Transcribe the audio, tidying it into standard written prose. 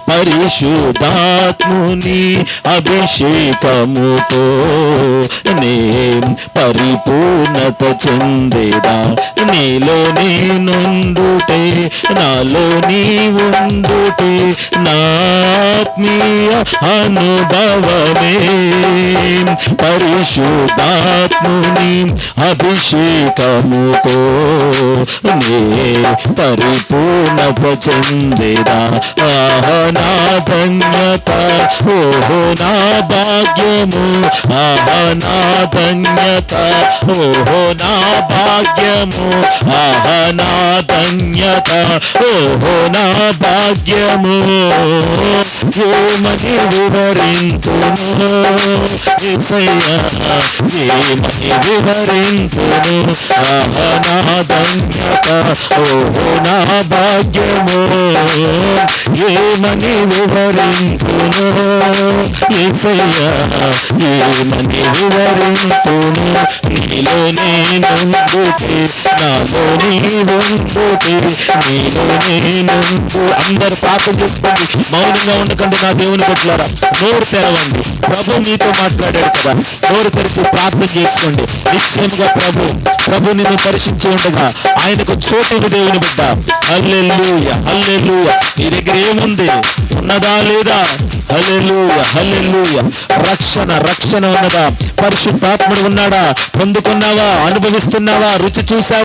పరిశుద్ధాత్ముని అభిషేకముతో నే పరిపూర్ణత చెందేదా. నీలో నేనుండుటే నాలో నీవుండుటే నా ఆత్మీయ అనుభవమే. పరిశుద్ధాత్ముని అభిషేకముతో నే పరిపూర్ణత చెందేదా. ఆహా నా ధన్యత, ఓహో నా భాగ్యము, ఆహా నా ధన్యత, ఓహో నా భాగ్యము, ఆహా నా ధన్యత, ఓహో నా భాగ్యము. ఏమని వివరింతును యేసయ్యా, ఏమని వివరింతును, ఆహా నా ధన్యత, ఓహో నా భాగ్యము. ఏమని వివరింతును యేసయ్యా, ఏమని వివరింతును. నీలో నేనుండుటే నాలో నీవుండుటే, నీలో నేనుండు. అందరు ప్రార్థన చేసుకోండి, మౌనంగా ఉండకండి. నా దేవుని కొట్లారా నోరు తెరవండి. ప్రభు మీతో మాట్లాడాడు కదా, నోరు తెరిచి ప్రార్థన చేసుకోండి. నిశ్చయముగా ప్రభు నిన్ను పరీక్షించి ఉండగా ఆయనకు చోటు దేవుని బిడ్డ. హల్లెలూయా హల్లెలూయా. నీ దగ్గర ఏముంది, ఉన్నదా లేదా? హల్లెలూయా హల్లెలూయా. రక్షణ ఉన్నదా? పరిశుద్ధాత్ముడు ఉన్నాడా? పొందుకున్నావా? అనుభవిస్తున్నావా? రుచి చూసావా?